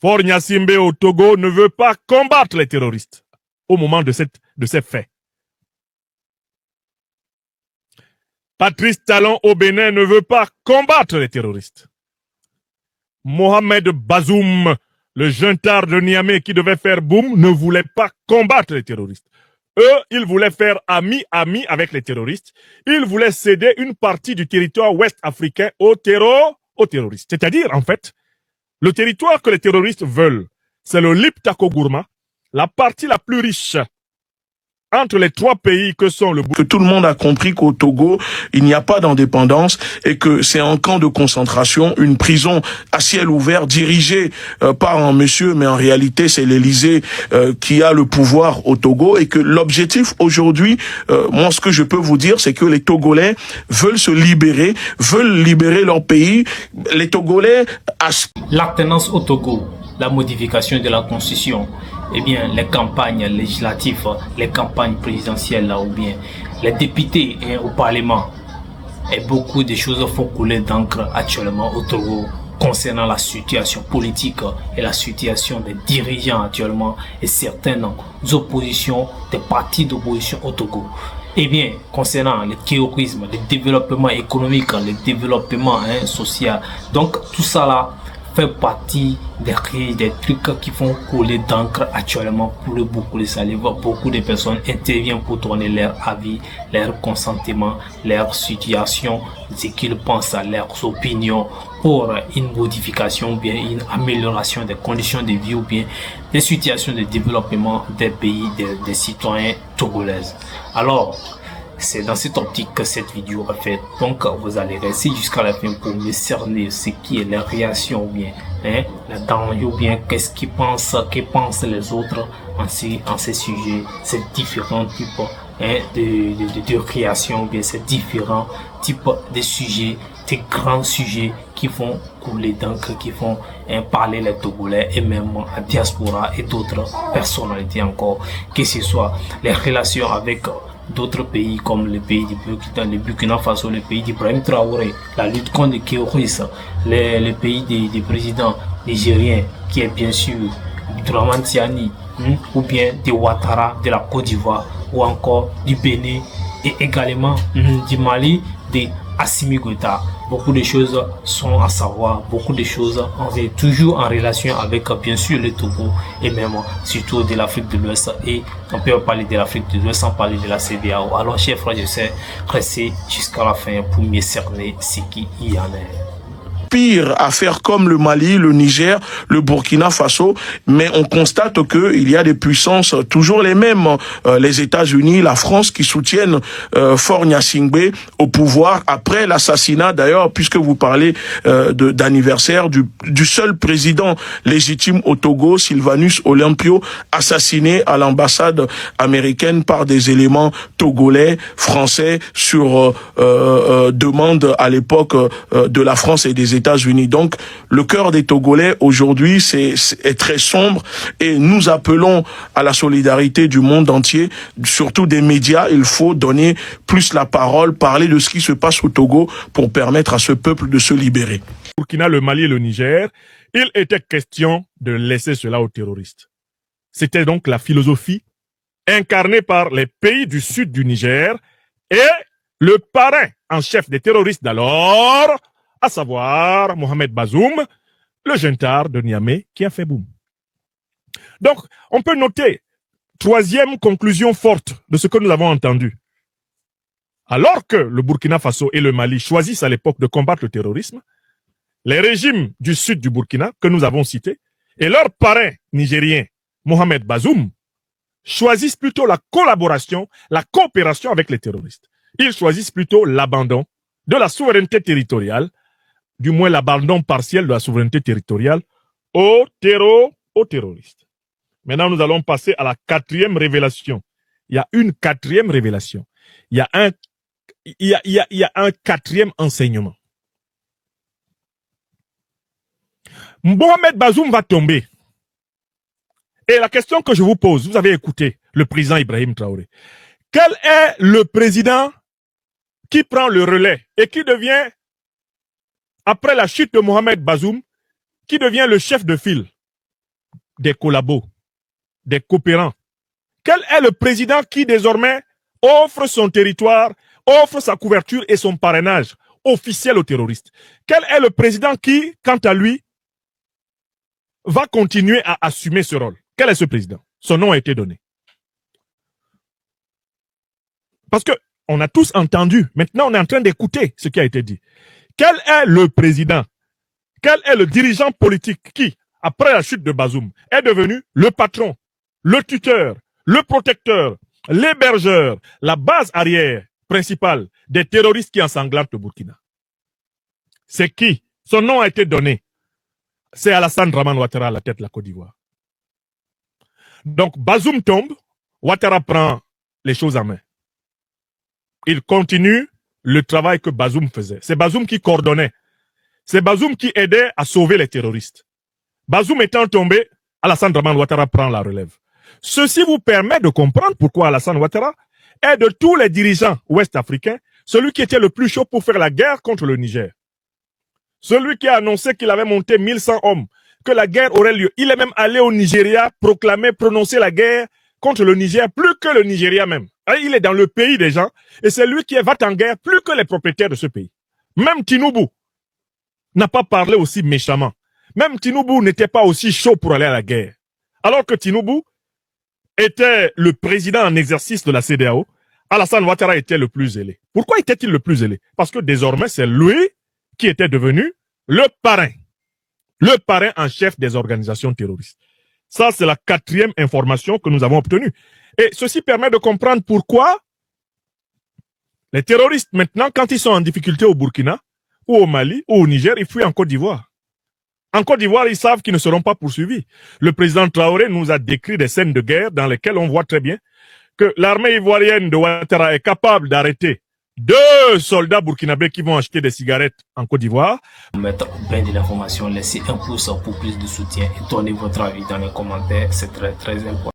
Faure Gnassingbé au Togo ne veut pas combattre les terroristes au moment de ces faits. Patrice Talon au Bénin ne veut pas combattre les terroristes. Mohamed Bazoum, le juntar de Niamey qui devait faire boum, ne voulait pas combattre les terroristes. Eux, ils voulaient faire ami-ami avec les terroristes. Ils voulaient céder une partie du territoire ouest africain aux terroristes. C'est-à-dire, en fait, le territoire que les terroristes veulent, c'est le Liptako Gourma, la partie la plus riche entre les trois pays que sont le... Que tout le monde a compris qu'au Togo, il n'y a pas d'indépendance et que c'est un camp de concentration, une prison à ciel ouvert dirigée par un monsieur, mais en réalité c'est l'Élysée qui a le pouvoir au Togo et que l'objectif aujourd'hui, moi ce que je peux vous dire, c'est que les Togolais veulent se libérer, veulent libérer leur pays. Les Togolais... L'alternance au Togo, la modification de la Constitution, eh bien, les campagnes législatives, les campagnes présidentielles, ou bien les députés au Parlement, et beaucoup de choses font couler d'encre actuellement au Togo concernant la situation politique et la situation des dirigeants actuellement et certaines oppositions, des partis d'opposition au Togo. Eh bien, concernant le terrorisme, le développement économique, le développement social, donc tout ça là, fait partie des trucs qui font couler d'encre actuellement pour beaucoup de salive. Beaucoup de personnes interviennent pour donner leur avis, leur consentement, leur situation, ce qu'ils pensent, leurs opinions pour une modification ou bien une amélioration des conditions de vie ou bien des situations de développement des pays, des citoyens togolais. Alors, c'est dans cette optique que cette vidéo est faite. Donc, vous allez rester jusqu'à la fin pour me cerner ce qui est la réaction ou bien là-dedans, ou bien qu'est-ce que pensent les autres en ces sujets, ces différents types de réactions, ou bien ces différents types de sujets, des grands sujets qui font couler d'encre, qui font parler les Togolais et même la diaspora et d'autres personnalités encore, que ce soit les relations avec d'autres pays comme le pays du Burkina Faso, le pays d'Ibrahim Traoré, la lutte contre le terrorisme, le pays des présidents nigériens qui est bien sûr Dramane Tiani, ou bien de Ouattara de la Côte d'Ivoire, ou encore du Bénin et également du Mali, de Assimi Goïta. Beaucoup de choses sont à savoir, beaucoup de choses on est toujours en relation avec bien sûr le Togo et même surtout de l'Afrique de l'Ouest, et on peut parler de l'Afrique de l'Ouest sans parler de la CEDEAO. Alors chers frères, je sais rester jusqu'à la fin pour mieux cerner ce qui y en est. Pire à faire comme le Mali, le Niger, le Burkina Faso, mais on constate que il y a des puissances toujours les mêmes, les États-Unis, la France qui soutiennent Faure Gnassingbé au pouvoir après l'assassinat d'ailleurs, puisque vous parlez d'anniversaire du seul président légitime au Togo, Sylvanus Olympio, assassiné à l'ambassade américaine par des éléments togolais, français sur demande à l'époque de la France et des États-Unis. Donc, le cœur des Togolais aujourd'hui est très sombre et nous appelons à la solidarité du monde entier, surtout des médias. Il faut donner plus la parole, parler de ce qui se passe au Togo pour permettre à ce peuple de se libérer. Burkina, le Mali et le Niger, il était question de laisser cela aux terroristes. C'était donc la philosophie incarnée par les pays du sud du Niger et le parrain en chef des terroristes d'alors, à savoir Mohamed Bazoum, le juntar de Niamey qui a fait boum. Donc, on peut noter, troisième conclusion forte de ce que nous avons entendu. Alors que le Burkina Faso et le Mali choisissent à l'époque de combattre le terrorisme, les régimes du sud du Burkina, que nous avons cités, et leur parrain nigérien, Mohamed Bazoum, choisissent plutôt la collaboration, la coopération avec les terroristes. Ils choisissent plutôt l'abandon de la souveraineté territoriale, du moins l'abandon partiel de la souveraineté territoriale aux terroristes. Maintenant, nous allons passer à la quatrième révélation. Il y a une quatrième révélation. Il y a un quatrième enseignement. Mohamed Bazoum va tomber. Et la question que je vous pose, vous avez écouté le président Ibrahim Traoré. Quel est le président qui prend le relais et qui devient, après la chute de Mohamed Bazoum, qui devient le chef de file des collabos, des coopérants? Quel est le président qui désormais offre son territoire, offre sa couverture et son parrainage officiel aux terroristes? Quel est le président qui, quant à lui, va continuer à assumer ce rôle? Quel est ce président? Son nom a été donné. Parce que on a tous entendu, maintenant on est en train d'écouter ce qui a été dit. Quel est le président? Quel est le dirigeant politique qui, après la chute de Bazoum, est devenu le patron, le tuteur, le protecteur, l'hébergeur, la base arrière principale des terroristes qui ensanglantent le Burkina? C'est qui? Son nom a été donné. C'est Alassane Dramane Ouattara à la tête de la Côte d'Ivoire. Donc Bazoum tombe, Ouattara prend les choses en main. Il continue le travail que Bazoum faisait. C'est Bazoum qui coordonnait. C'est Bazoum qui aidait à sauver les terroristes. Bazoum étant tombé, Alassane Dramane Ouattara prend la relève. Ceci vous permet de comprendre pourquoi Alassane Ouattara est de tous les dirigeants ouest-africains celui qui était le plus chaud pour faire la guerre contre le Niger. Celui qui a annoncé qu'il avait monté 1100 hommes, que la guerre aurait lieu. Il est même allé au Nigeria proclamer, prononcer la guerre contre le Niger, plus que le Nigeria même. Il est dans le pays des gens et c'est lui qui va en guerre plus que les propriétaires de ce pays. Même Tinubu n'a pas parlé aussi méchamment. Même Tinubu n'était pas aussi chaud pour aller à la guerre. Alors que Tinubu était le président en exercice de la CEDEAO, Alassane Ouattara était le plus zélé. Pourquoi était-il le plus zélé? Parce que désormais, c'est lui qui était devenu le parrain en chef des organisations terroristes. Ça, c'est la 4e information que nous avons obtenue. Et ceci permet de comprendre pourquoi les terroristes, maintenant, quand ils sont en difficulté au Burkina, ou au Mali, ou au Niger, ils fuient en Côte d'Ivoire. En Côte d'Ivoire, ils savent qu'ils ne seront pas poursuivis. Le président Traoré nous a décrit des scènes de guerre dans lesquelles on voit très bien que l'armée ivoirienne de Ouattara est capable d'arrêter 2 soldats burkinabés qui vont acheter des cigarettes en Côte d'Ivoire. Mettre bien de l'information, laissez un pouce pour plus de soutien et donnez votre avis dans les commentaires, c'est très très important.